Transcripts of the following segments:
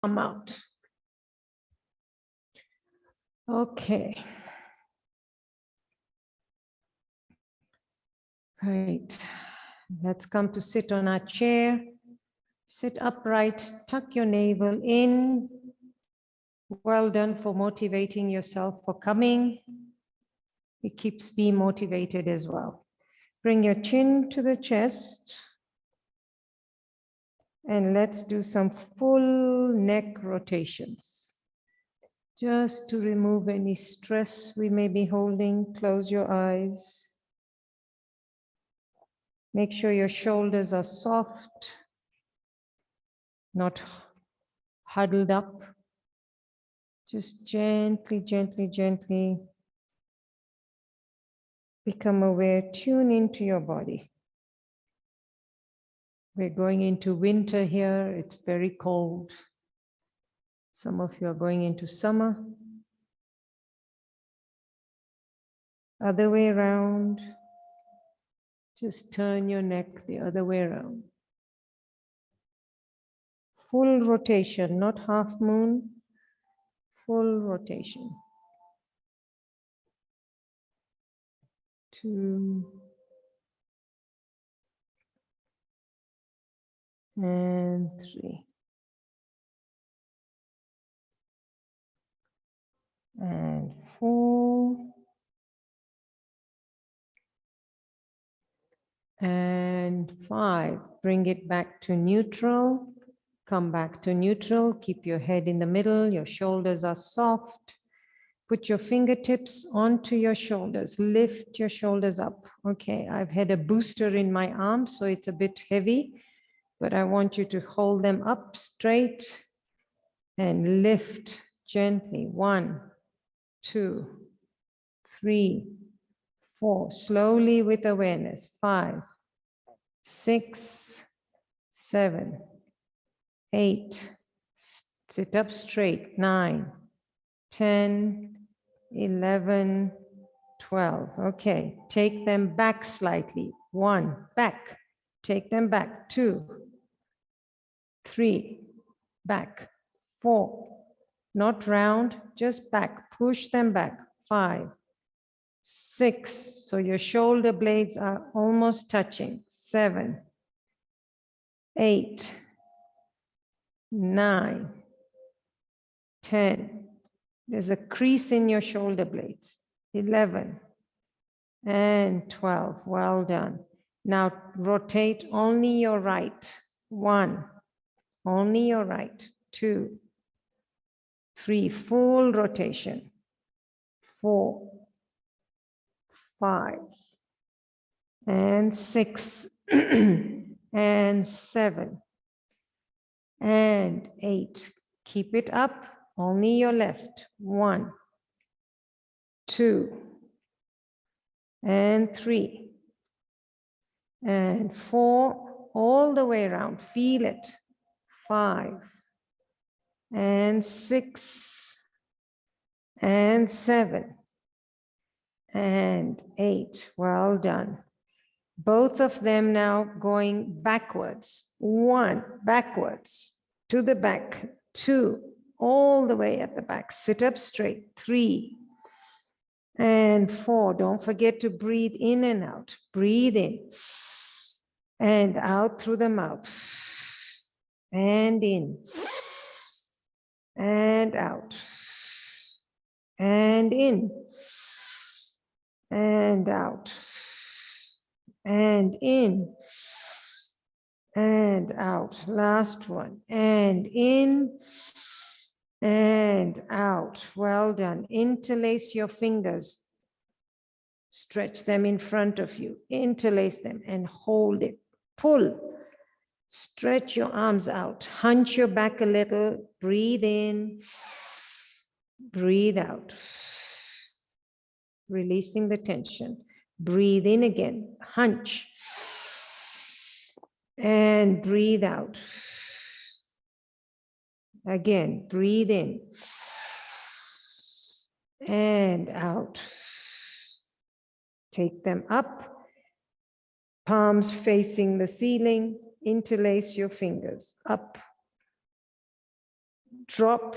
come out. Okay. Great. Let's come to sit on our chair. Sit upright, tuck your navel in. Well done for motivating yourself for coming. It keeps me motivated as well. Bring your chin to the chest. And let's do some full neck rotations. Just to remove any stress we may be holding, close your eyes. Make sure your shoulders are soft, not huddled up. Just gently, gently, gently become aware, tune into your body. We're going into winter here, it's very cold. Some of you are going into summer. Other way around. Just turn your neck the other way around. Full rotation, not half moon, full rotation. 2 and 3 and 4 and 5. Bring it back to neutral. Come back to neutral. Keep your head in the middle. Your shoulders are soft. Put your fingertips onto your shoulders. Lift your shoulders up. Okay, I've had a booster in my arm, so it's a bit heavy, but I want you to hold them up straight and lift gently. 1, 2, 3, 4. Slowly with awareness. 5, 6, 7, 8. Sit up straight. 9, 10, 11, 12. Okay, take them back slightly. 1, back. Take them back. 2, 3, back. 4, not round, just back. Push them back. 5, 6. So your shoulder blades are almost touching. 7, 8, 9, 10. There's a crease in your shoulder blades. 11 and 12. Well done. Now rotate only your right. 1, only your right. 2, 3, full rotation. 4, 5, and 6, and 7, and 8. Keep it up, only your left. 1, 2, and 3, and 4, all the way around. Feel it. 5, and 6, and 7, and 8. Well done. Both of them now going backwards. 1, backwards, to the back. 2, all the way at the back. Sit up straight. 3, and 4. Don't forget to breathe in and out. Breathe in and out through the mouth. And in and out. And in and out. And in and out. Last one. And in and out. Well done. Interlace your fingers. Stretch them in front of you. Interlace them and hold it. Pull. Stretch your arms out. Hunch your back a little. Breathe in. Breathe out. Releasing the tension. Breathe in again. Hunch. And breathe out. Again, breathe in. And out. Take them up. Palms facing the ceiling. Interlace your fingers. Up. drop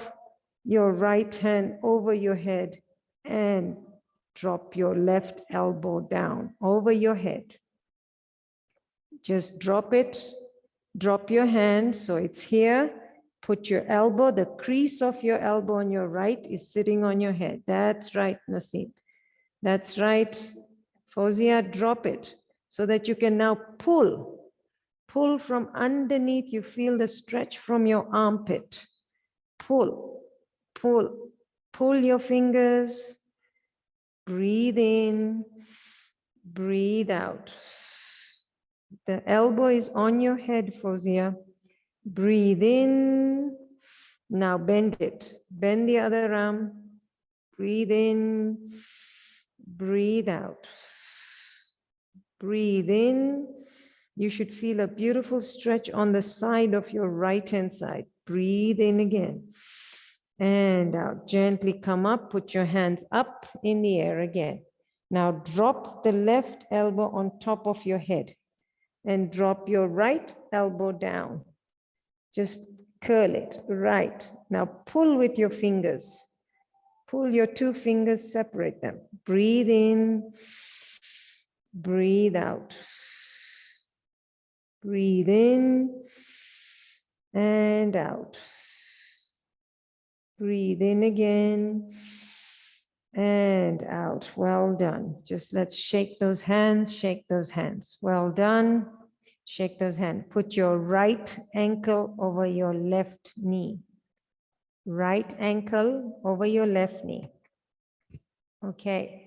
your right hand over your head and drop your left elbow down over your head. Just drop it, drop your hand so it's here. Put your elbow, the crease of your elbow on your right is sitting on your head. That's right, Naseem. That's right. Fauzia, drop it so that you can now pull. Pull from underneath. You feel the stretch from your armpit. Pull, pull, pull your fingers. Breathe in, breathe out. The elbow is on your head, Fauzia. Breathe in. Now bend it. Bend the other arm. Breathe in, breathe out. Breathe in. You should feel a beautiful stretch on the side of your right-hand side. Breathe in again. And out. Gently come up. Put your hands up in the air again. Now drop the left elbow on top of your head and drop your right elbow down. Just curl it. Right. Now pull with your fingers. Pull your two fingers, separate them. Breathe in, breathe out. Breathe in and out. Breathe in again and out. Well done. Just let's shake those hands, shake those hands. Well done. Shake those hands. Put your right ankle over your left knee. Right ankle over your left knee. Okay.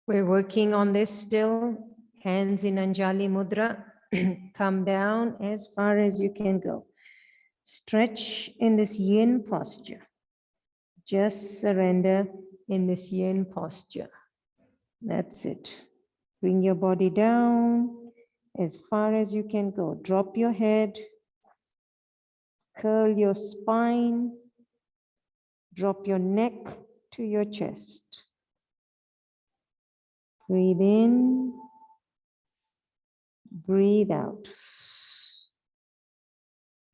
We're working on this still. Hands in Anjali Mudra. Come down as far as you can go. Stretch in this yin posture. Just surrender in this yin posture. That's it. Bring your body down as far as you can go. Drop your head. Curl your spine. Drop your neck to your chest. Breathe in. Breathe out.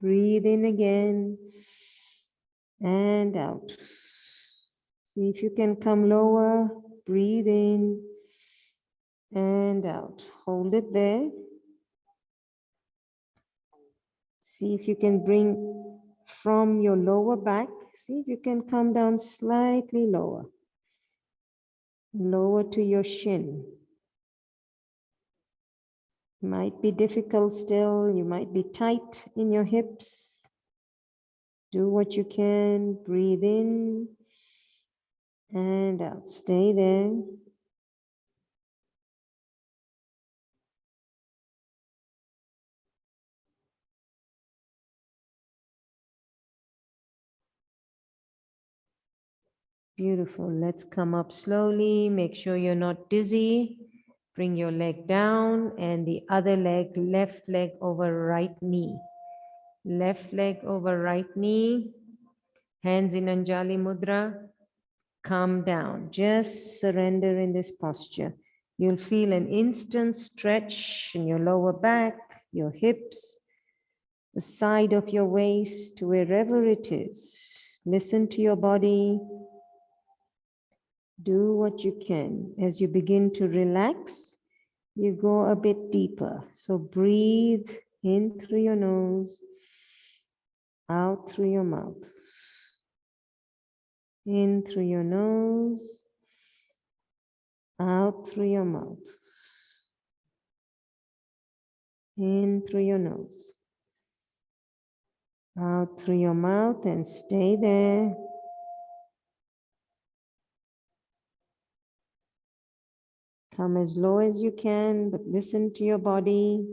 Breathe in again and out. See if you can come lower. Breathe in and out. Hold it there. See if you can bring from your lower back. See if you can come down slightly lower. Lower to your shin. Might be difficult still. You might be tight in your hips. Do what you can. Breathe in and out. Stay there. Beautiful. Let's come up slowly. Make sure you're not dizzy. Bring your leg down and the other leg, left leg over right knee. Left leg over right knee. Hands in Anjali Mudra. Come down. Just surrender in this posture. You'll feel an instant stretch in your lower back, your hips, the side of your waist, wherever it is. Listen to your body. Do what you can. As you begin to relax, you go a bit deeper. So breathe in through your nose, out through your mouth. In through your nose, out through your mouth. In through your nose, out through your mouth, and stay there. Come as low as you can, but listen to your body.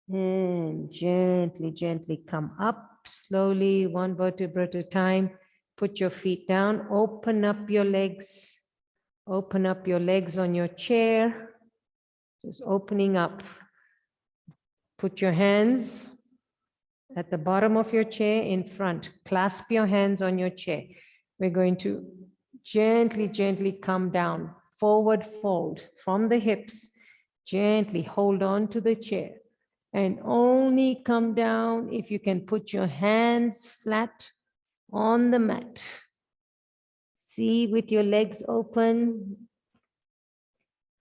And gently, gently come up, slowly, one vertebra at a time. Put your feet down, open up your legs. Open up your legs on your chair. Just opening up. Put your hands at the bottom of your chair in front. Clasp your hands on your chair. We're going to gently, gently come down. Forward fold from the hips. Gently hold on to the chair. And only come down if you can put your hands flat on the mat. See, with your legs open,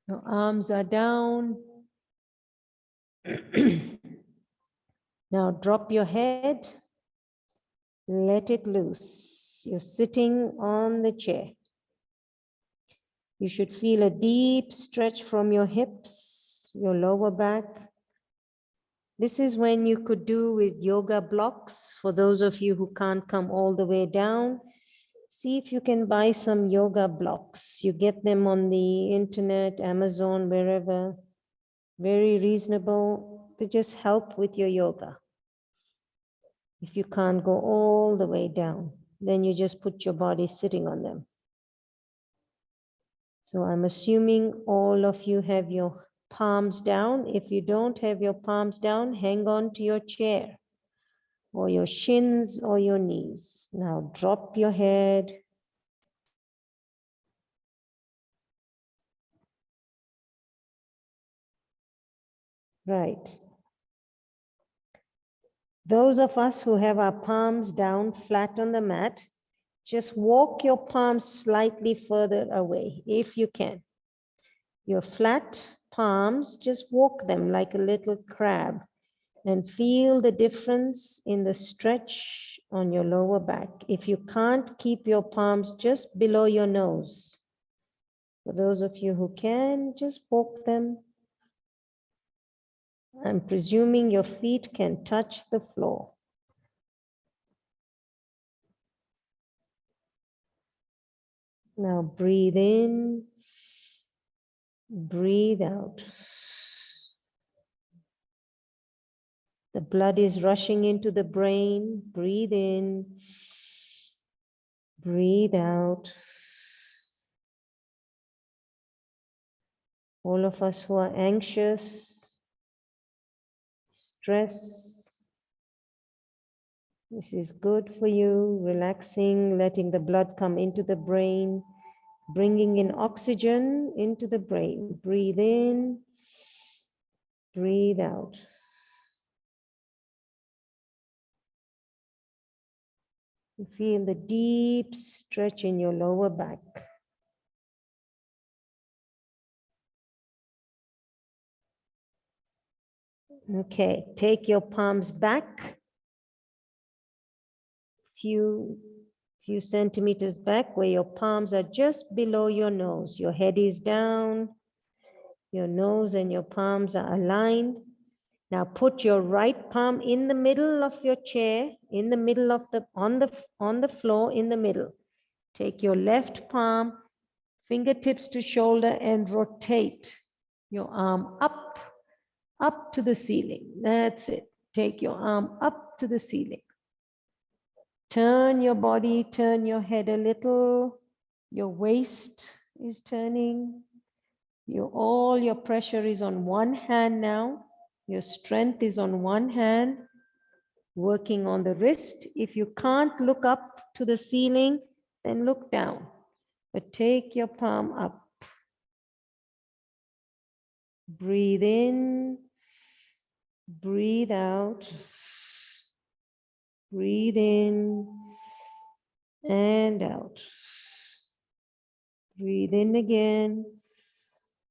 your arms are down. Now drop your head, let it loose. You're sitting on the chair. You should feel a deep stretch from your hips, your lower back. This is when you could do with yoga blocks. For those of you who can't come all the way down, see if you can buy some yoga blocks. You get them on the internet, Amazon, wherever. Very reasonable to just help with your yoga. If you can't go all the way down, then you just put your body sitting on them. So I'm assuming all of you have your palms down. If you don't have your palms down, hang on to your chair or your shins or your knees. Now drop your head. Right. Those of us who have our palms down flat on the mat, just walk your palms slightly further away if you can. Your flat palms, just walk them like a little crab and feel the difference in the stretch on your lower back. If you can't, keep your palms just below your nose. For those of you who can, just walk them. I'm presuming your feet can touch the floor. Now breathe in, breathe out. The blood is rushing into the brain. Breathe in, breathe out. All of us who are anxious, stress, this is good for you. Relaxing, letting the blood come into the brain, bringing in oxygen into the brain. Breathe in, breathe out. You feel the deep stretch in your lower back. Okay, take your palms back. Few centimeters back where your palms are just below your nose. Your head is down. Your nose and your palms are aligned. Now put your right palm in the middle of your chair, in the middle of on the floor in the middle. Take your left palm, fingertips to shoulder, and rotate your arm up to the ceiling. That's it. Take your arm up to the ceiling. Turn your body, turn your head a little. Your waist is turning. All your pressure is on one hand now. Your strength is on one hand, working on the wrist. If you can't look up to the ceiling, then look down. But take your palm up. Breathe in, breathe out. Breathe in and out. Breathe in again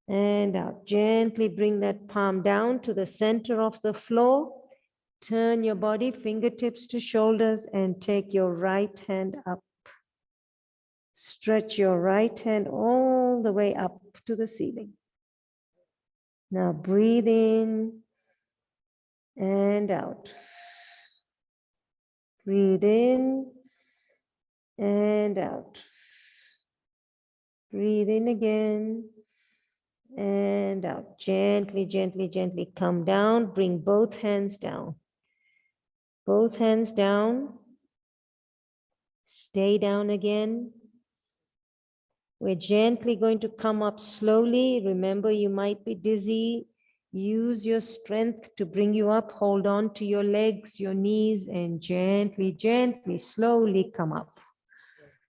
and out. Gently bring that palm down to the center of the floor. Turn your body, fingertips to shoulders, and take your right hand up. Stretch your right hand all the way up to the ceiling. Now breathe in and out. Breathe in and out. Breathe in again and out. Gently, gently, gently come down. Bring both hands down. Both hands down. Stay down again. We're gently going to come up slowly. Remember, you might be dizzy. Use your strength to bring you up. Hold on to your legs, your knees, and gently, gently, slowly come up.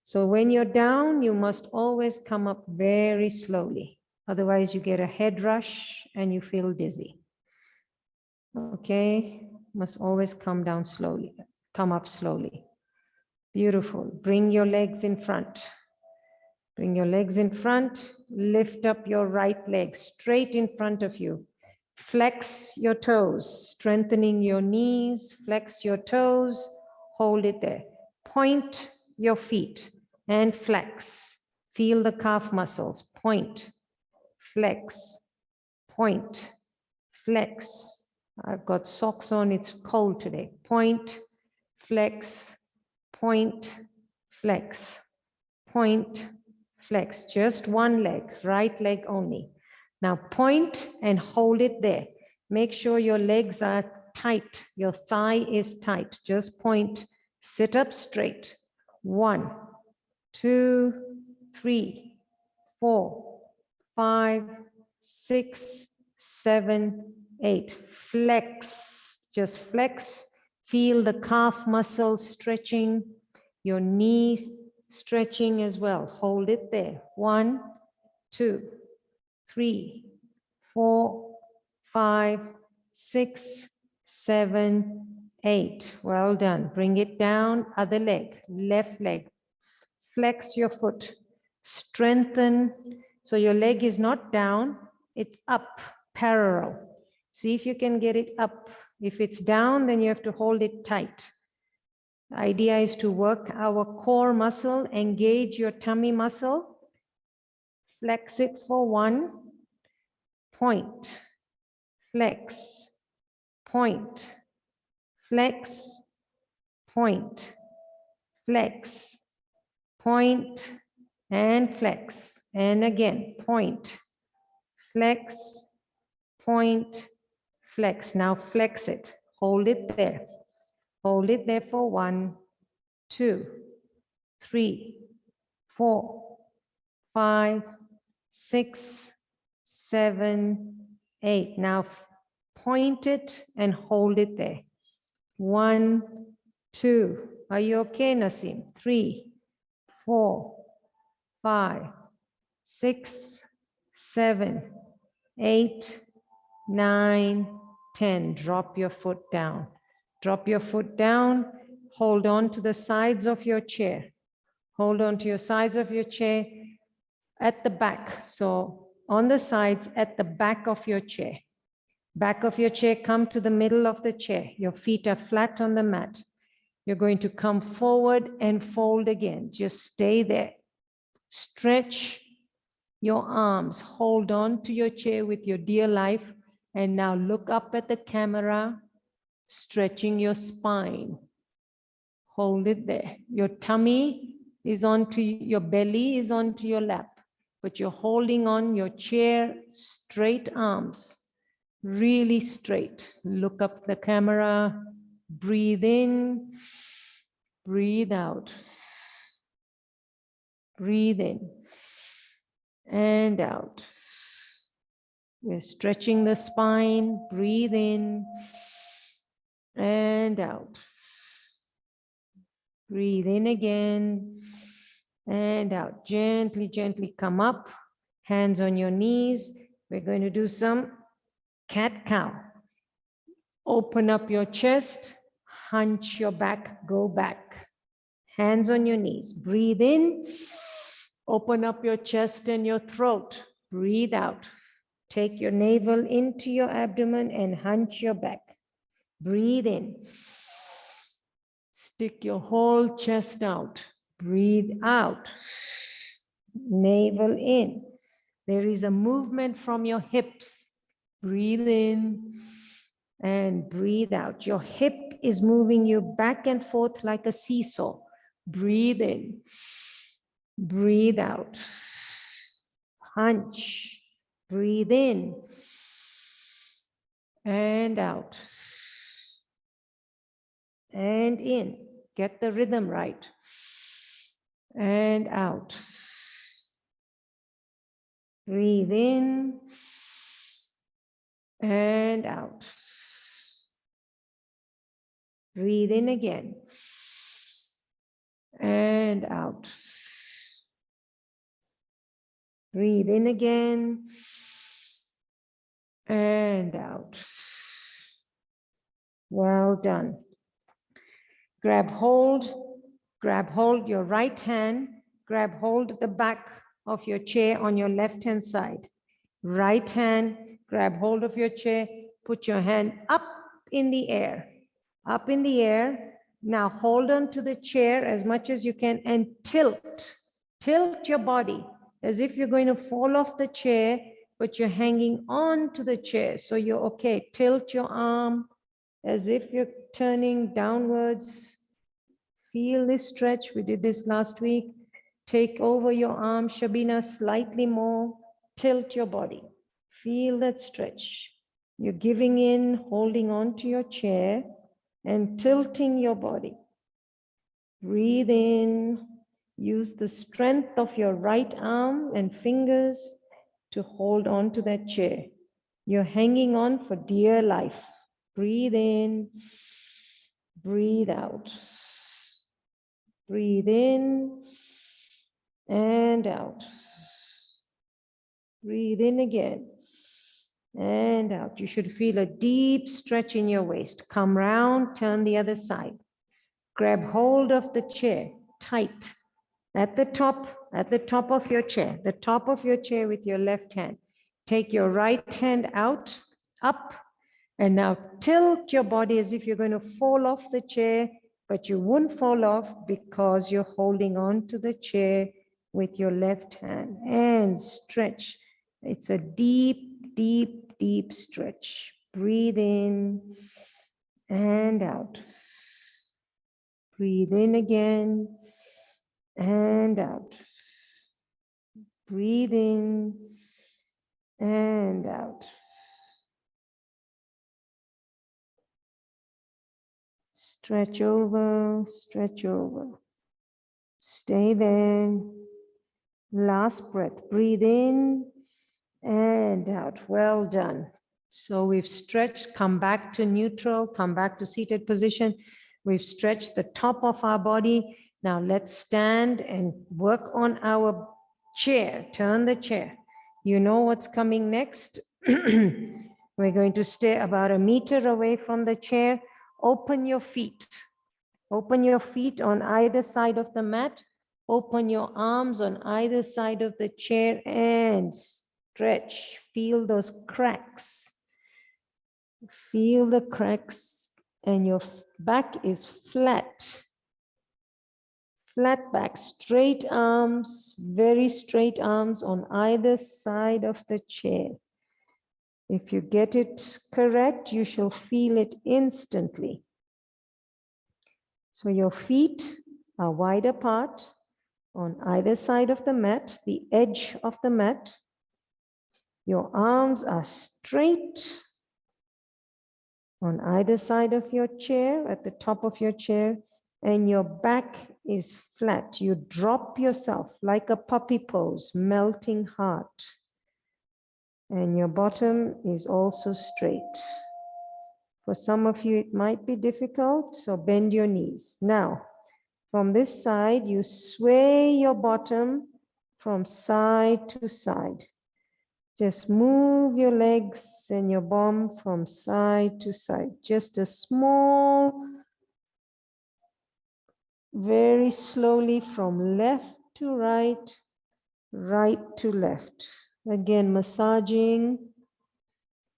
So when you're down, you must always come up very slowly. Otherwise, you get a head rush and you feel dizzy. Okay, must always come down slowly, come up slowly. Beautiful. Bring your legs in front. Bring your legs in front. Lift up your right leg straight in front of you. Flex your toes, strengthening your knees. Flex your toes. Hold it there. Point your feet and flex. Feel the calf muscles. Point, flex, point, flex. I've got socks on. It's cold today. Point, flex, point, flex, point, flex. Just one leg, right leg only. Now point and hold it there. Make sure your legs are tight. Your thigh is tight. Just point, sit up straight. 1, 2, 3, 4, 5, 6, 7, 8. Flex, just flex. Feel the calf muscle stretching, your knees stretching as well. Hold it there. 1, 2, 3, 4, 5, 6, 7, 8. Well done. Bring it down. Other leg, left leg. Flex your foot. Strengthen. So your leg is not down, it's up, parallel. See if you can get it up. If it's down, then you have to hold it tight. The idea is to work our core muscle, engage your tummy muscle. Flex it for 1, point, flex, point, flex, point, flex, point, and flex. And again, point, flex, point, flex. Now flex it. Hold it there. Hold it there for 1, 2, 3, 4, 5, 6, 7, 8. Now point it and hold it there. 1, 2. Are you okay, Nasim? 3, 4, 5, 6, 7, 8, 9, 10. Drop your foot down. Drop your foot down. Hold on to the sides of your chair. Hold on to your sides of your chair at the back. So on the sides at the back of your chair. Back of your chair, come to the middle of the chair. Your feet are flat on the mat. You're going to come forward and fold again. Just stay there. Stretch your arms. Hold on to your chair with your dear life. And now look up at the camera, stretching your spine. Hold it there. Your tummy is onto your belly, is onto your lap, but you're holding on your chair, straight arms, really straight. Look up the camera, breathe in, breathe out. Breathe in and out. We're stretching the spine, breathe in and out. Breathe in again and out. Gently, gently come up, hands on your knees. We're going to do some cat-cow. Open up your chest, hunch your back, go back. Hands on your knees. Breathe in, open up your chest and your throat. Breathe out. Take your navel into your abdomen and hunch your back. Breathe in. Stick your whole chest out. Breathe out. Navel in. There is a movement from your hips. Breathe in and breathe out. Your hip is moving you back and forth like a seesaw. Breathe in. Breathe out. Hunch. Breathe in and out. And in. Get the rhythm right. And out. Breathe in and out. Breathe in again and out. Breathe in again and out. Well done. Grab hold your right hand, grab hold the back of your chair on your left-hand side. Right hand, grab hold of your chair, put your hand up in the air, up in the air. Now hold on to the chair as much as you can and tilt your body as if you're going to fall off the chair, but you're hanging on to the chair. So you're okay. Tilt your arm as if you're turning downwards. Feel this stretch. We did this last week. Take over your arm, Shabina, slightly more. Tilt your body. Feel that stretch. You're giving in, holding on to your chair and tilting your body. Breathe in. Use the strength of your right arm and fingers to hold on to that chair. You're hanging on for dear life. Breathe in. Breathe out. Breathe in and out. Breathe in again and out. You should feel a deep stretch in your waist. Come round, turn the other side. Grab hold of the chair tight at the top of your chair, the top of your chair with your left hand. Take your right hand out, up, and now tilt your body as if you're going to fall off the chair, but you won't fall off because you're holding on to the chair with your left hand. And stretch. It's a deep, deep, deep stretch. Breathe in and out. Breathe in again and out. Breathe in and out. Stretch over, stretch over. Stay there. Last breath. Breathe in and out. Well done. So we've stretched, come back to neutral, come back to seated position. We've stretched the top of our body. Now let's stand and work on our chair. Turn the chair. You know what's coming next. We're going to stay about 1 meter away from the chair. Open your feet. Open your feet on either side of the mat. Open your arms on either side of the chair and stretch. Feel those cracks. Feel the cracks and your back is flat. Flat back, straight arms, very straight arms on either side of the chair. If you get it correct, you shall feel it instantly. So your feet are wide apart on either side of the mat, the edge of the mat. Your arms are straight on either side of your chair, at the top of your chair, and your back is flat. You drop yourself like a puppy pose, melting heart. And your bottom is also straight. For some of you, it might be difficult, so bend your knees. Now, from this side, you sway your bottom from side to side. Just move your legs and your bum from side to side. Just a small, very slowly from left to right, right to left. Again, massaging,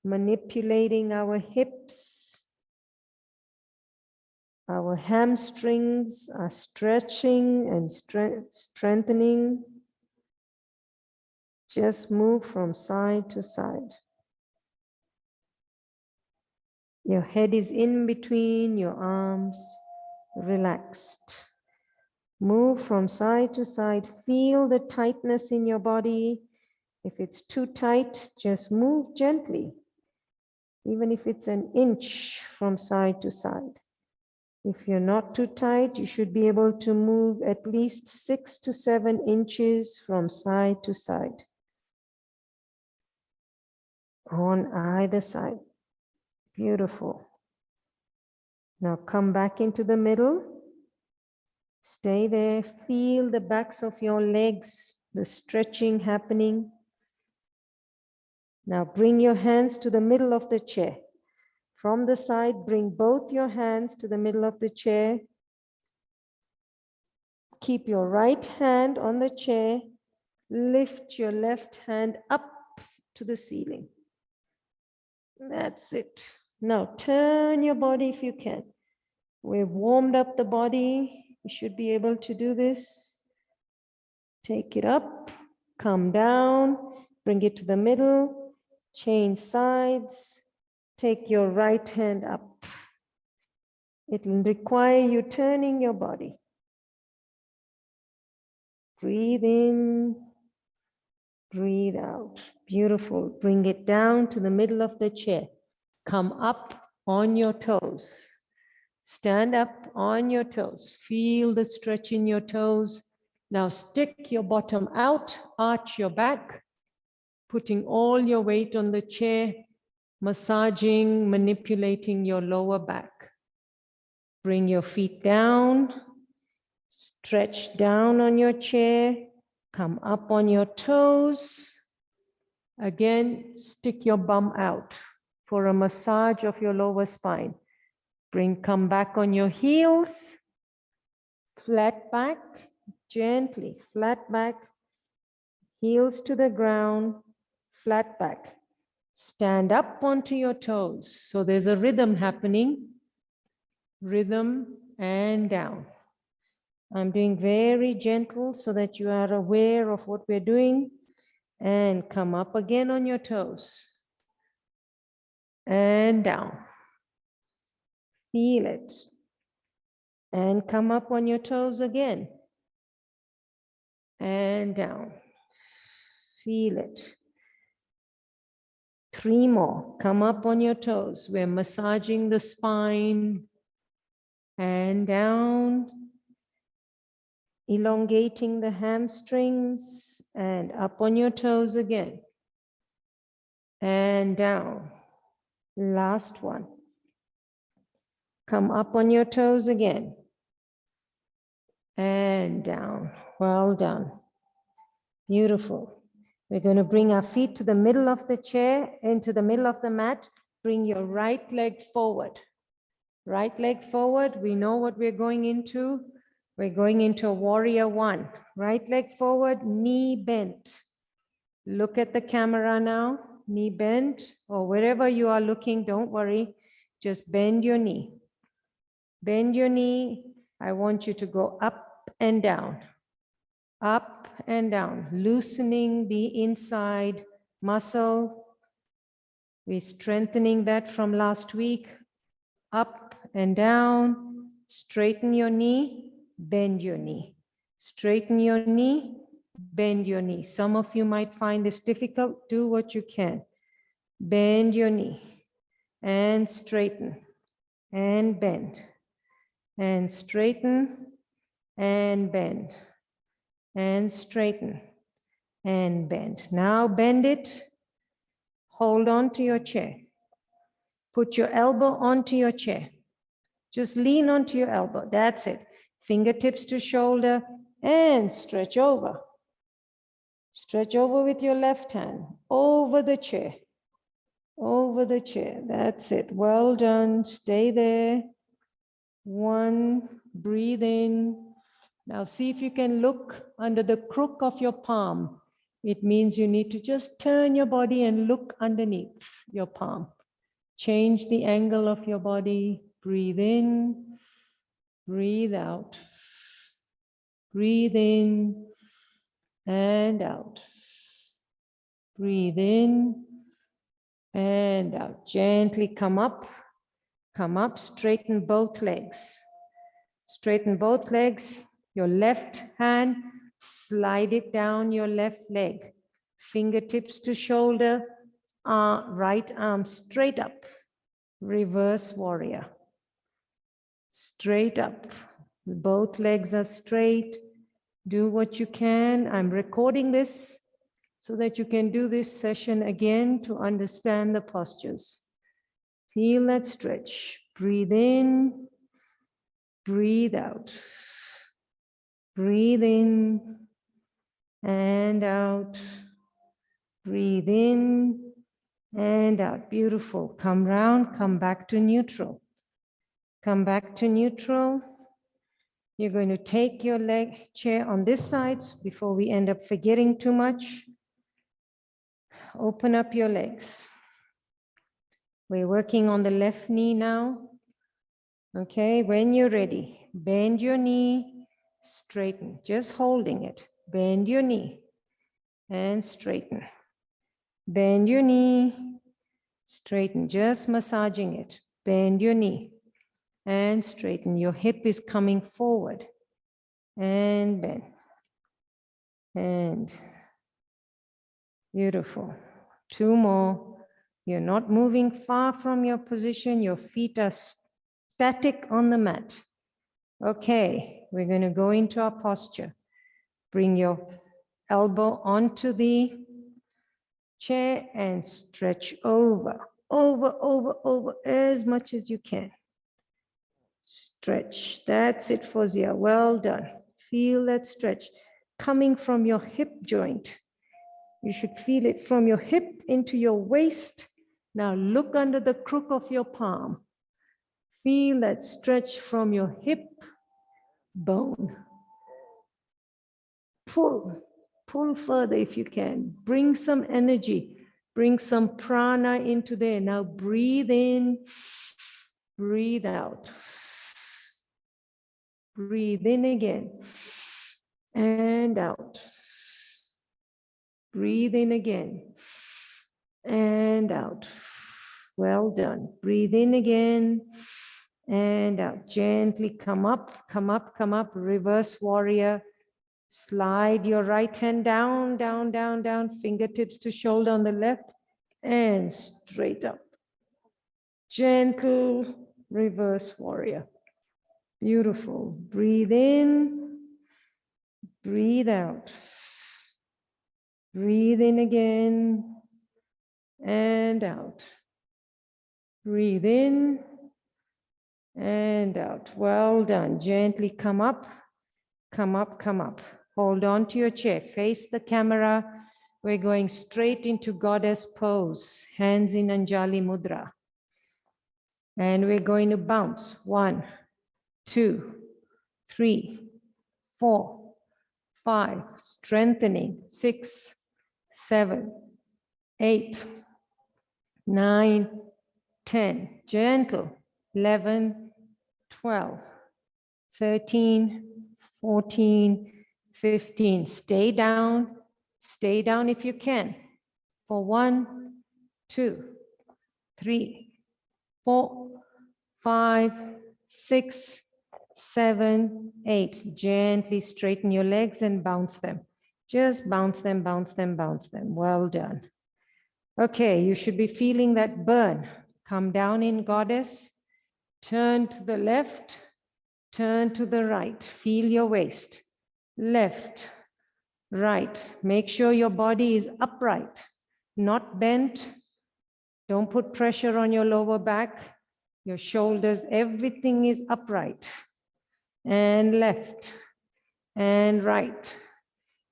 manipulating our hips. Our hamstrings are stretching and strengthening. Just move from side to side. Your head is in between your arms, relaxed. Move from side to side. Feel the tightness in your body. If it's too tight, just move gently, even if it's an inch from side to side. If you're not too tight, you should be able to move at least 6 to 7 inches from side to side. On either side. Beautiful. Now come back into the middle. Stay there. Feel the backs of your legs, the stretching happening. Now bring your hands to the middle of the chair. From the side, bring both your hands to the middle of the chair. Keep your right hand on the chair. Lift your left hand up to the ceiling. That's it. Now turn your body if you can. We've warmed up the body. You should be able to do this. Take it up, come down, bring it to the middle, change sides. Take your right hand up. It will require you turning your body. Breathe in, breathe out. Beautiful. Bring it down to the middle of the chair. Come up on your toes. Stand up on your toes. Feel the stretch in your toes. Now stick your bottom out, arch your back, putting all your weight on the chair, massaging, manipulating your lower back. Bring your feet down, stretch down on your chair, come up on your toes. Again, stick your bum out for a massage of your lower spine. Come back on your heels, flat back, gently, flat back, heels to the ground, flat back. Stand up onto your toes. So there's a rhythm happening, rhythm and down. I'm doing very gentle so that you are aware of what we're doing. And come up again on your toes. And down. Feel it. And come up on your toes again. And down. Feel it. 3 more. Come up on your toes. We're massaging the spine. And down. Elongating the hamstrings. And up on your toes again. And down. Last one. Come up on your toes again. And down. Well done. Beautiful. We're going to bring our feet to the middle of the chair, into the middle of the mat. Bring your right leg forward. Right leg forward. We know what we're going into. We're going into a warrior 1. Right leg forward, knee bent. Look at the camera now. Knee bent, or wherever you are looking, don't worry. Just bend your knee. Bend your knee. I want you to go up and down. Up and down, loosening the inside muscle. We're strengthening that from last week. Up and down, straighten your knee, bend your knee. Straighten your knee, bend your knee. Some of you might find this difficult. Do what you can. Bend your knee and straighten and bend and straighten and bend. And straighten and bend. Now bend it. Hold on to your chair. Put your elbow onto your chair. Just lean onto your elbow. That's it. Fingertips to shoulder and stretch over. Stretch over with your left hand. Over the chair. Over the chair. That's it. Well done. Stay there. 1. Breathe in. Now see if you can look under the crook of your palm. It means you need to just turn your body and look underneath your palm. Change the angle of your body. Breathe in, breathe out. Breathe in and out. Breathe in and out. Gently come up, straighten both legs. Straighten both legs. Your left hand, slide it down your left leg. Fingertips to shoulder, right arm straight up. Reverse warrior. Straight up. Both legs are straight. Do what you can. I'm recording this so that you can do this session again to understand the postures. Feel that stretch. Breathe in, breathe out. Breathe in and out. Breathe in and out. Beautiful. Come round, come back to neutral. Come back to neutral. You're going to take your leg chair on this side before we end up forgetting too much. Open up your legs. We're working on the left knee now. Okay, when you're ready, bend your knee, straighten, just holding it. Bend your knee and straighten. Bend your knee, straighten, just massaging it. Bend your knee and straighten. Your hip is coming forward and bend. And beautiful. 2 more. You're not moving far from your position. Your feet are static on the mat. Okay, we're going to go into our posture. Bring your elbow onto the chair and stretch over as much as you can. Stretch. That's it, Fozia. Well done. Feel that stretch coming from your hip joint. You should feel it from your hip into your waist. Now look under the crook of your palm. Feel that stretch from your hip bone. Pull further if you can. Bring some energy. Bring some prana into there. Now breathe in, breathe out. Breathe in again and out. Breathe in again and out. Well done. Breathe in again and out. Gently come up, come up, come up. Reverse warrior. Slide your right hand down, down, down, down. Fingertips to shoulder on the left and straight up. Gentle reverse warrior. Beautiful. Breathe in, breathe out. Breathe in again and out. Breathe in and out. Well done. Gently come up, come up, come up. Hold on to your chair. Face the camera. We're going straight into goddess pose. Hands in Anjali Mudra. And we're going to bounce. 1, 2, 3, 4, 5. Strengthening. 6, 7, 8, 9, 10. Gentle. 11, 12, 13, 14, 15. Stay down if you can. For 1, 2, 3, 4, 5, 6, 7, 8. Gently straighten your legs and bounce them. Just bounce them, bounce them, bounce them. Well done. Okay, you should be feeling that burn. Come down in goddess. Turn to the left. Turn to the right. Feel your waist. Left, right. Make sure your body is upright, not bent. Don't put pressure on your lower back, your shoulders. Everything is upright. And left, and right,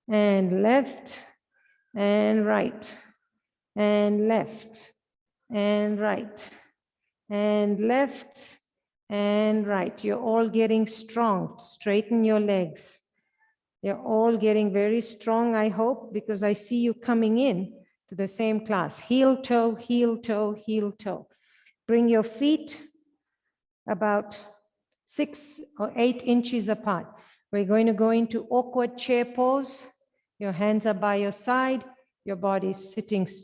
and left, and right, and left, and right, and left, and right. You're all getting strong. Straighten your legs. You're all getting very strong, I hope, because I see you coming in to the same class. Heel, toe, heel, toe, heel, toe. Bring your feet about 6 or 8 inches apart. We're going to go into awkward chair pose. Your hands are by your side. Your body is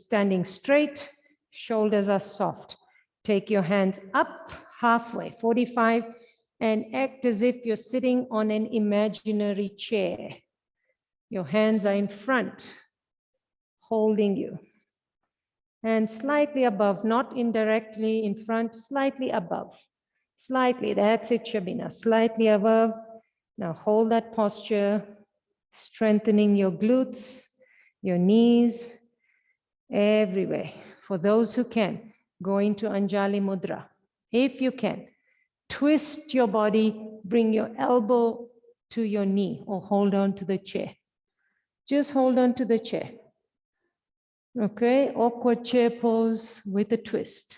standing straight. Shoulders are soft. Take your hands up halfway, 45, and act as if you're sitting on an imaginary chair. Your hands are in front, holding you. And slightly above, not indirectly in front, slightly above. Slightly, that's it, Shabina, slightly above. Now hold that posture, strengthening your glutes, your knees, everywhere. For those who can, go into Anjali Mudra. If you can, twist your body, bring your elbow to your knee or hold on to the chair. Just hold on to the chair. Okay, awkward chair pose with a twist.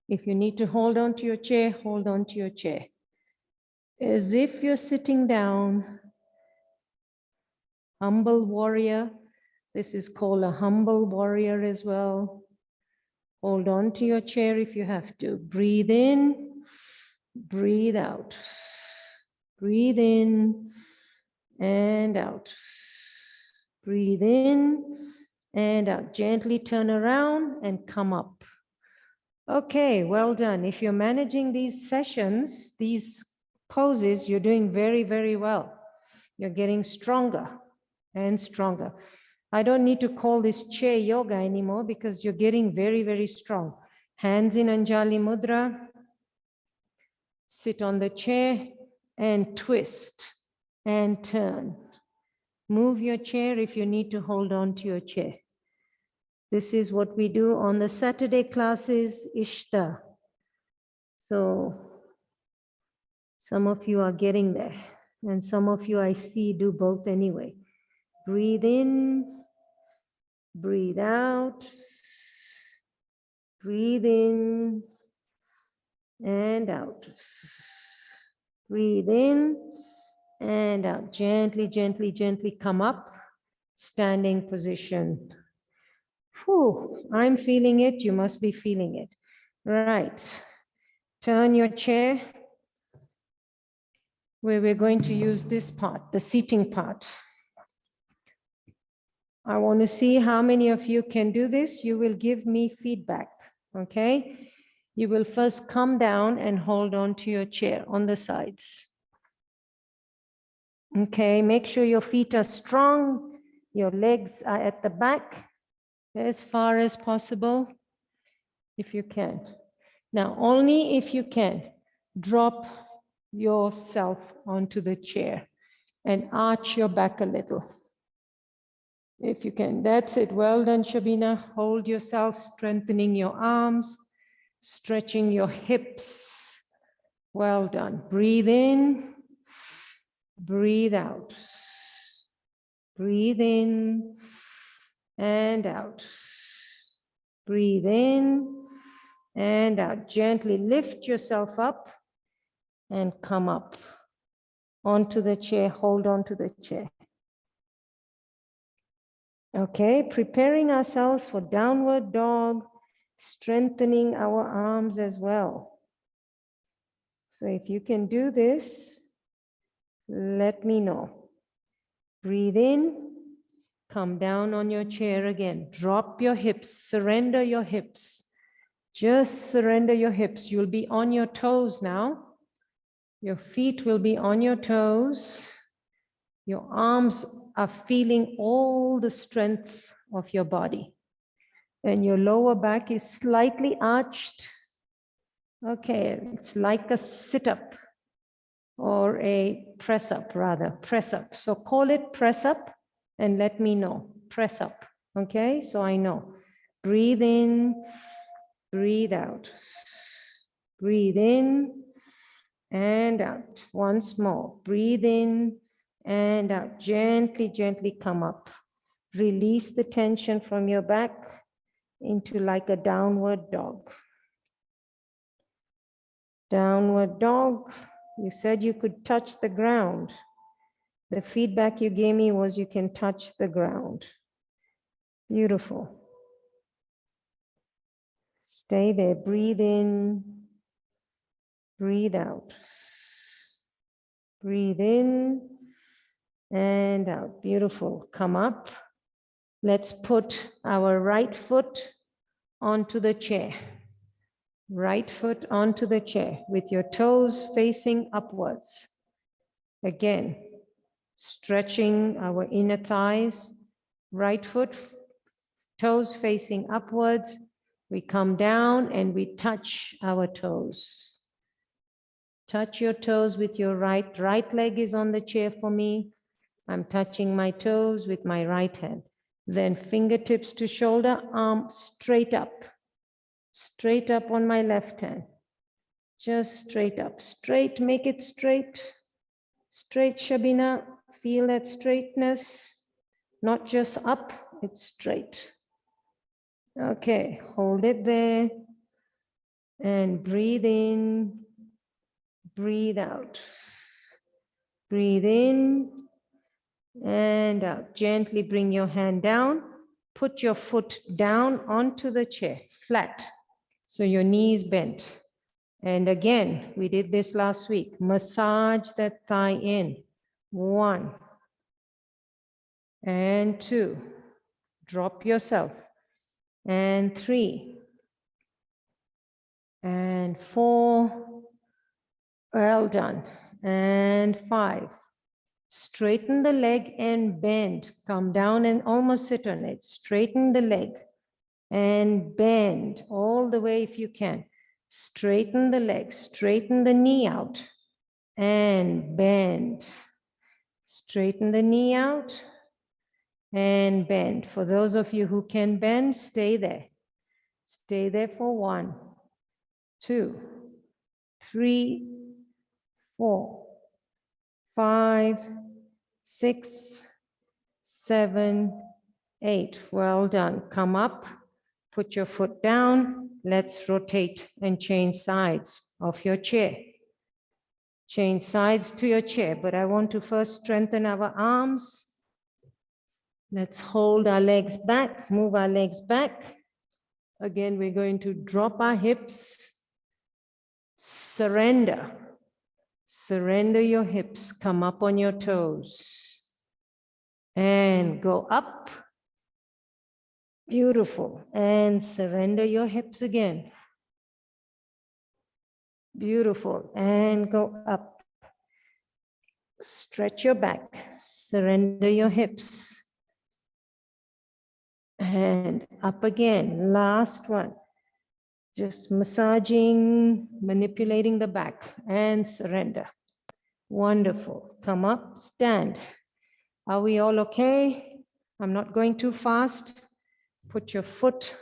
If you need to hold on to your chair, hold on to your chair. As if you're sitting down. Humble warrior. This is called a humble warrior as well. Hold on to your chair if you have to. Breathe in, breathe out. Breathe in and out. Breathe in and out. Gently turn around and come up. Okay, well done. If you're managing these sessions, these poses, you're doing very, very well. You're getting stronger and stronger. I don't need to call this chair yoga anymore because you're getting very, very strong. Hands in Anjali Mudra. Sit on the chair and twist and turn. Move your chair if you need to hold on to your chair. This is what we do on the Saturday classes, Ishta. So some of you are getting there, and some of you I see do both anyway. Breathe in, breathe out, breathe in and out. Breathe in and out. Gently, gently, gently come up, standing position. Whew, I'm feeling it, you must be feeling it. Right, turn your chair where we're going to use this part, the seating part. I want to see how many of you can do this. You will give me feedback, okay? You will first come down and hold on to your chair on the sides. Okay, make sure your feet are strong, your legs are at the back as far as possible, if you can. Now, only if you can, drop yourself onto the chair and arch your back a little. If you can, that's it. Well done, Shabina. Hold yourself, strengthening your arms, stretching your hips. Well done. Breathe in, breathe out. Breathe in and out. Breathe in and out. Gently lift yourself up and come up onto the chair. Hold on to the chair. Okay, preparing ourselves for downward dog, strengthening our arms as well. So if you can do this, let me know. Breathe in, come down on your chair again. Drop your hips, surrender your hips. Just surrender your hips. You'll be on your toes now. Your feet will be on your toes. Your arms are feeling all the strength of your body. And your lower back is slightly arched. Okay, it's like a sit-up or a press-up rather, press-up. So call it press-up and let me know, press-up, okay? So I know. Breathe in, breathe out. Breathe in and out. Once more, breathe in and out. Gently, gently come up. Release the tension from your back into like a downward dog. Downward dog. You said you could touch the ground. The feedback you gave me was you can touch the ground. Beautiful. Stay there. Breathe in. Breathe out. Breathe in and out. Beautiful. Come up. Let's put our right foot onto the chair. Right foot onto the chair with your toes facing upwards. Again, stretching our inner thighs. Right foot, toes facing upwards. We come down and we touch our toes. Touch your toes with your right leg is on the chair for me. I'm touching my toes with my right hand. Then fingertips to shoulder, arm straight up on my left hand. Just straight up, straight, make it straight. Straight, Shabina, feel that straightness. not just up, it's straight. Okay, hold it there and breathe in, breathe out. Breathe in and out. Gently bring your hand down. Put your foot down onto the chair, flat, so your knee is bent. And again, we did this last week. Massage that thigh in. 1 and 2. Drop yourself. And 3 and 4. Well done. And 5. Straighten the leg and bend. Come down and almost sit on it. Straighten the leg and bend all the way if you can. Straighten the leg, straighten the knee out and bend. Straighten the knee out and bend. For those of you who can bend, stay there. Stay there for 1, 2, 3, 4, 5, 6, 7, 8. Well done. Come up, put your foot down. Let's rotate and change sides of your chair. Change sides to your chair, but I want to first strengthen our arms. Let's hold our legs back, move our legs back. Again, we're going to drop our hips. Surrender. Surrender your hips. Come up on your toes. And go up. Beautiful. And surrender your hips again. Beautiful. And go up. Stretch your back. Surrender your hips. And up again. Last one. Just massaging, manipulating the back and surrender. Wonderful. Come up, stand. Are we all okay? I'm not going too fast. Put your foot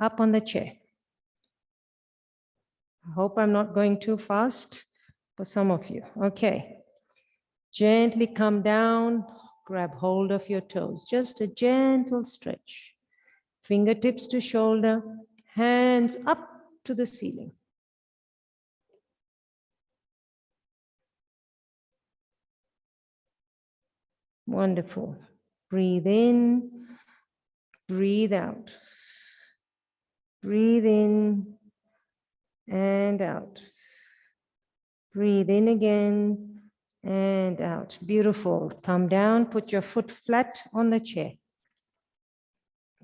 up on the chair. I hope I'm not going too fast for some of you. Okay. Gently come down, grab hold of your toes. Just a gentle stretch. Fingertips to shoulder, hands up to the ceiling. Wonderful. Breathe in, breathe out. Breathe in and out. Breathe in again and out. Beautiful. Come down, put your foot flat on the chair.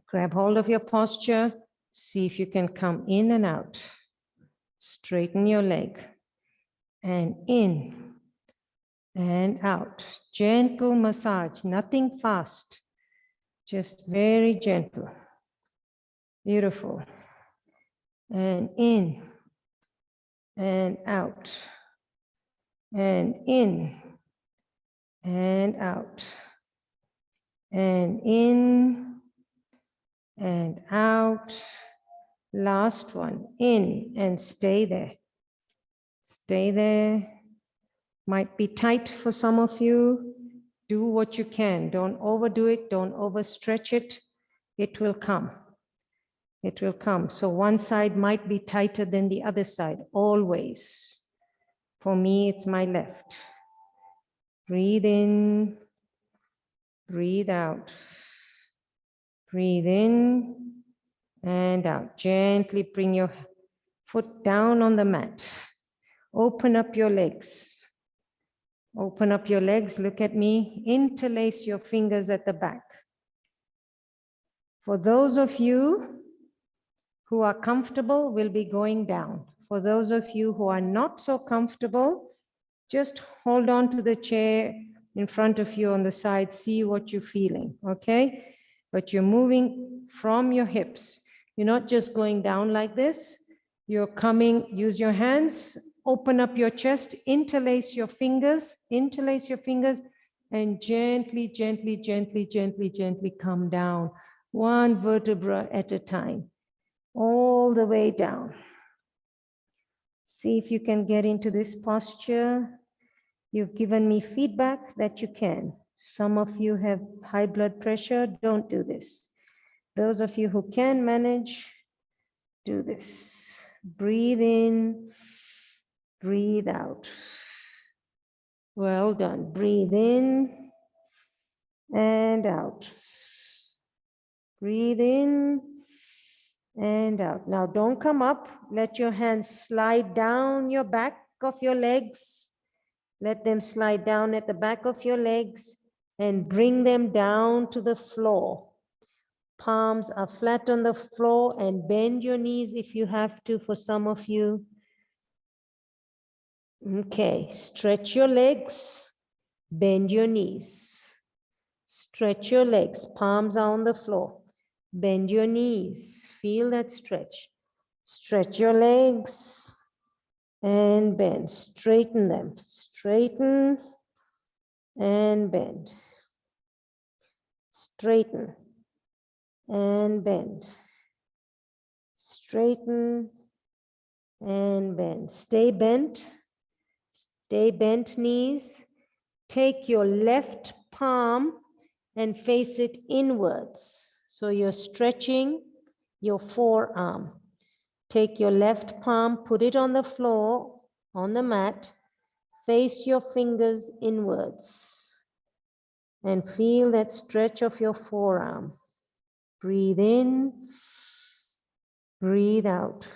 Grab hold of your posture. See if you can come in and out. Straighten your leg. And in and out. Gentle massage, nothing fast. Just very gentle. Beautiful. And in and out. And in and out. And in and out. Last one. In and stay there. Stay there. Might be tight for some of you. Do what you can. Don't overdo it. Don't overstretch it. It will come. It will come. So one side might be tighter than the other side, always. For me, it's my left. Breathe in. Breathe out. Breathe in and out. Gently bring your foot down on the mat. Open up your legs. Open up your legs, look at me. Interlace your fingers at the back. For those of you who are comfortable, we'll be going down. For those of you who are not so comfortable, just hold on to the chair in front of you on the side, see what you're feeling, okay? But you're moving from your hips. You're not just going down like this. You're coming, use your hands, open up your chest, interlace your fingers, and gently, gently, gently, gently, gently come down, one vertebra at a time, all the way down. See if you can get into this posture. You've given me feedback that you can. Some of you have high blood pressure, don't do this. Those of you who can manage, do this. Breathe in, breathe out. Well done. Breathe in and out. Breathe in and out. Now don't come up. Let your hands slide down your back of your legs. Let them slide down at the back of your legs and bring them down to the floor. Palms are flat on the floor and bend your knees if you have to for some of you. Okay, stretch your legs, bend your knees. Stretch your legs, palms are on the floor. Bend your knees, feel that stretch. Stretch your legs and bend, straighten them. Straighten and bend. Straighten and bend. Straighten and bend. Stay bent. Stay bent knees. Take your left palm and face it inwards. So you're stretching your forearm. Take your left palm, put it on the floor, on the mat. Face your fingers inwards and feel that stretch of your forearm. Breathe in, breathe out.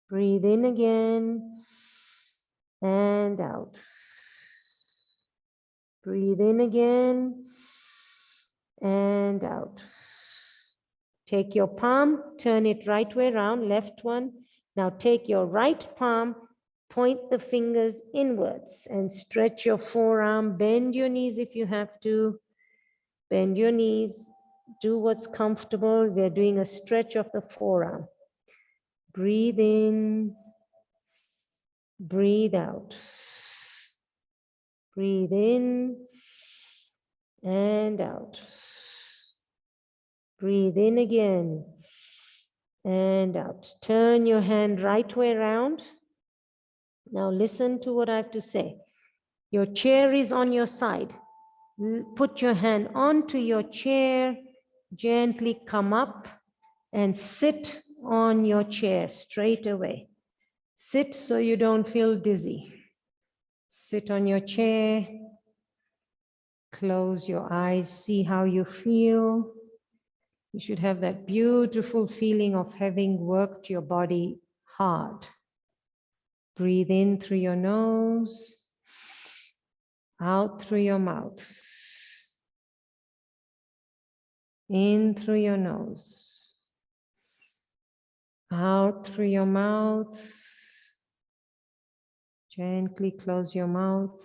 Breathe in again and out. Breathe in again and out. Take your palm, turn it right way around, left one. Now take your right palm, point the fingers inwards and stretch your forearm. Bend your knees if you have to. Bend your knees. Do what's comfortable. We're doing a stretch of the forearm. Breathe in. Breathe out. Breathe in and out. Breathe in again and out. Turn your hand right way around. Now listen to what I have to say. Your chair is on your side. Put your hand onto your chair. Gently come up and sit on your chair straight away. Sit so you don't feel dizzy. Sit on your chair. Close your eyes. See how you feel. You should have that beautiful feeling of having worked your body hard. Breathe in through your nose, out through your mouth. In through your nose, out through your mouth. Gently close your mouth.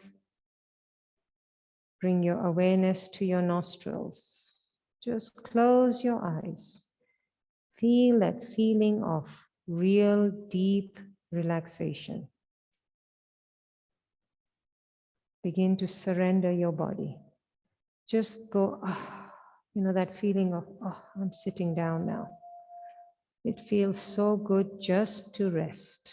Bring your awareness to your nostrils. Just close your eyes. Feel that feeling of real deep relaxation. Begin to surrender your body. Just go, you know, that feeling of, I'm sitting down now. It feels so good just to rest.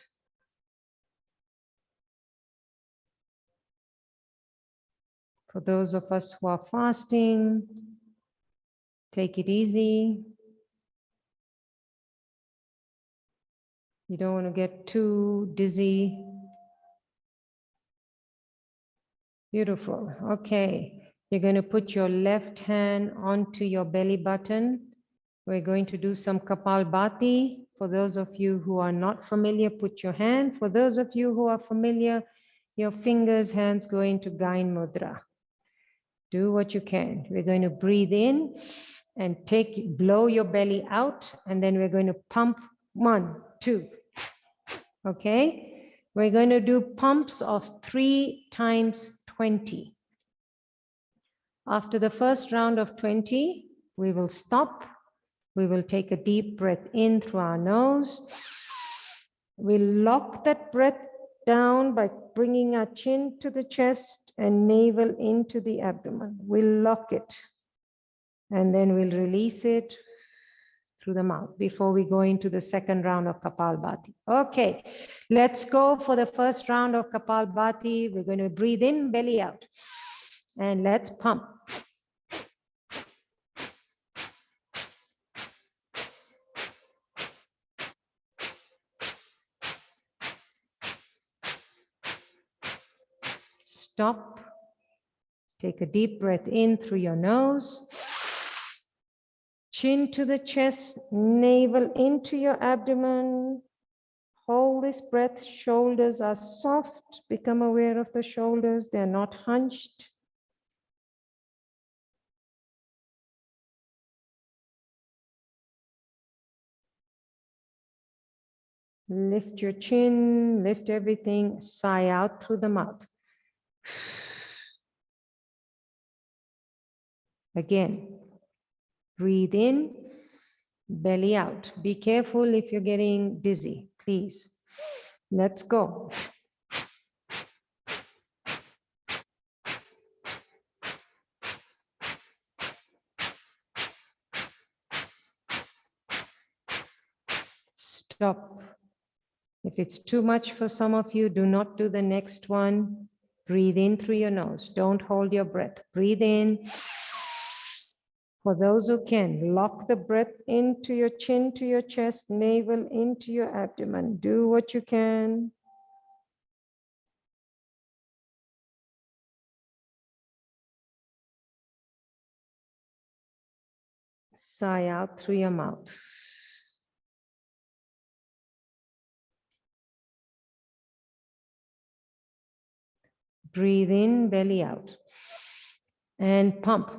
For those of us who are fasting, take it easy. You don't want to get too dizzy. Beautiful. Okay. You're going to put your left hand onto your belly button. We're going to do some Kapalbhati. For those of you who are not familiar, put your hand. For those of you who are familiar, your fingers, hands go into Gain Mudra. Do what you can. We're going to breathe in and blow your belly out, and then we're going to pump 1, 2. Okay? We're going to do pumps of 3 times 20. After the first round of 20, we will stop. We will take a deep breath in through our nose. We'll lock that breath down by bringing our chin to the chest and navel into the abdomen. We'll lock it and then we'll release it through the mouth before we go into the second round of Kapalbhati. Okay, let's go for the first round of Kapalbhati. We're going to breathe in, belly out. And let's pump. Stop. Take a deep breath in through your nose. Chin to the chest, navel into your abdomen. Hold this breath. Shoulders are soft. Become aware of the shoulders. They're not hunched. Lift your chin, lift everything. Sigh out through the mouth. Again, breathe in, belly out. Be careful if you're getting dizzy, please. Let's go. Stop. If it's too much for some of you, do not do the next one. Breathe in through your nose. Don't hold your breath. Breathe in. For those who can, lock the breath into your chin, to your chest, navel into your abdomen. Do what you can. Sigh out through your mouth. Breathe in, belly out. And pump.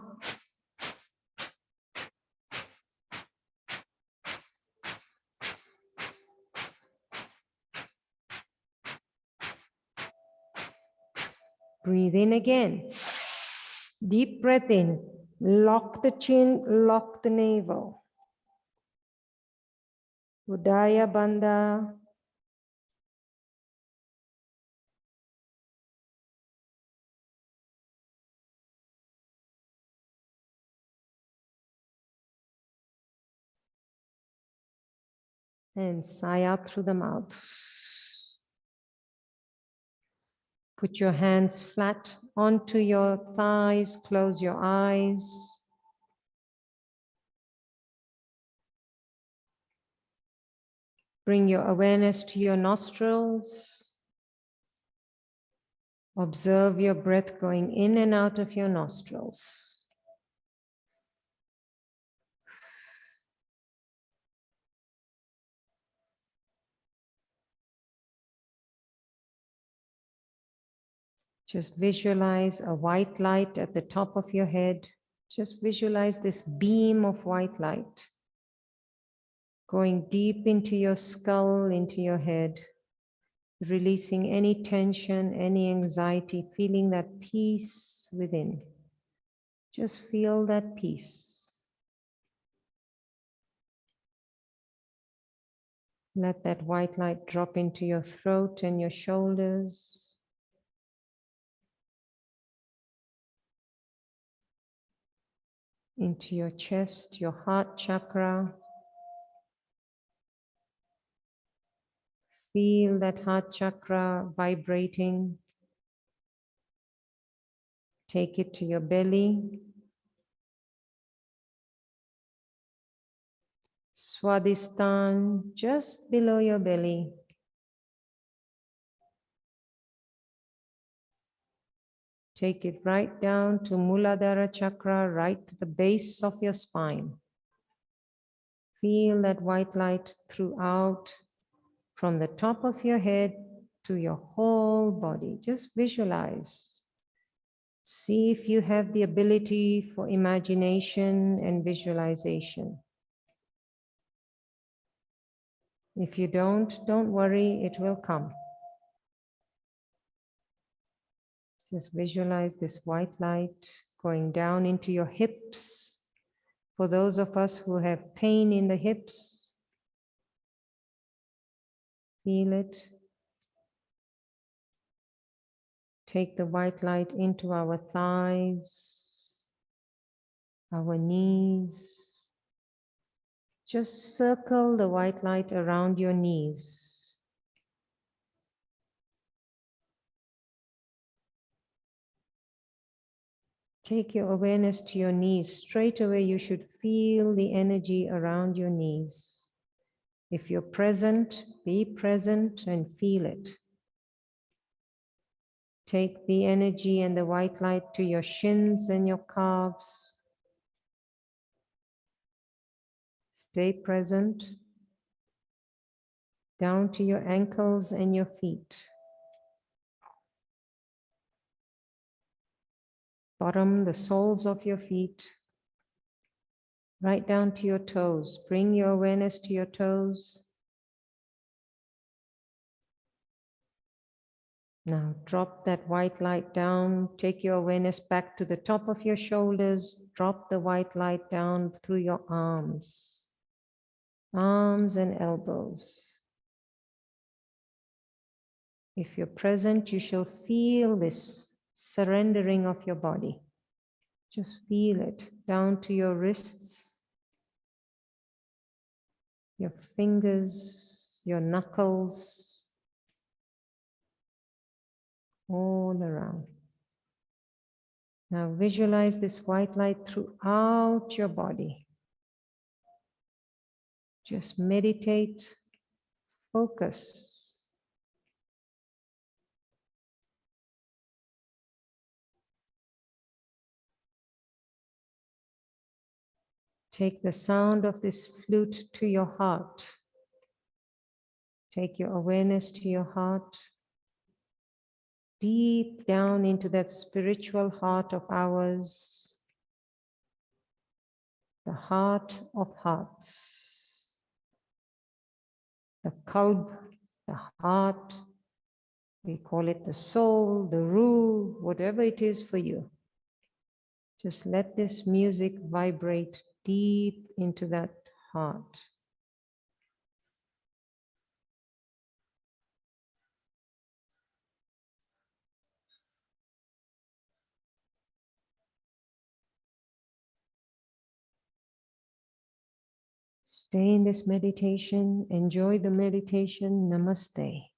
Breathe in again. Deep breath in. Lock the chin, lock the navel. Udaya Bandha. And sigh out through the mouth. Put your hands flat onto your thighs, close your eyes. Bring your awareness to your nostrils. Observe your breath going in and out of your nostrils. Just visualize a white light at the top of your head. Just visualize this beam of white light going deep into your skull, into your head, releasing any tension, any anxiety, feeling that peace within. Just feel that peace. Let that white light drop into your throat and your shoulders. Into your chest, your heart chakra. Feel that heart chakra vibrating. Take it to your belly. Swadhisthana, just below your belly. Take it right down to Muladhara chakra, right to the base of your spine. Feel that white light throughout, from the top of your head to your whole body. Just visualize. See if you have the ability for imagination and visualization. If you don't worry, it will come. Just visualize this white light going down into your hips. For those of us who have pain in the hips, feel it. Take the white light into our thighs, our knees. Just circle the white light around your knees. Take your awareness to your knees. Straight away, you should feel the energy around your knees. If you're present, be present and feel it. Take the energy and the white light to your shins and your calves. Stay present. Down to your ankles and your feet. Bottom, the soles of your feet. Right down to your toes. Bring your awareness to your toes. Now drop that white light down. Take your awareness back to the top of your shoulders. Drop the white light down through your arms. Arms and elbows. If you're present, you shall feel this surrendering of your body. Just feel it down to your wrists, your fingers, your knuckles, all around. Now visualize this white light throughout your body. Just meditate, focus. Take the sound of this flute to your heart. Take your awareness to your heart. Deep down into that spiritual heart of ours. The heart of hearts. The kalb, the heart. We call it the soul, the ruh, whatever it is for you. Just let this music vibrate deep into that heart. Stay in this meditation. Enjoy the meditation. Namaste.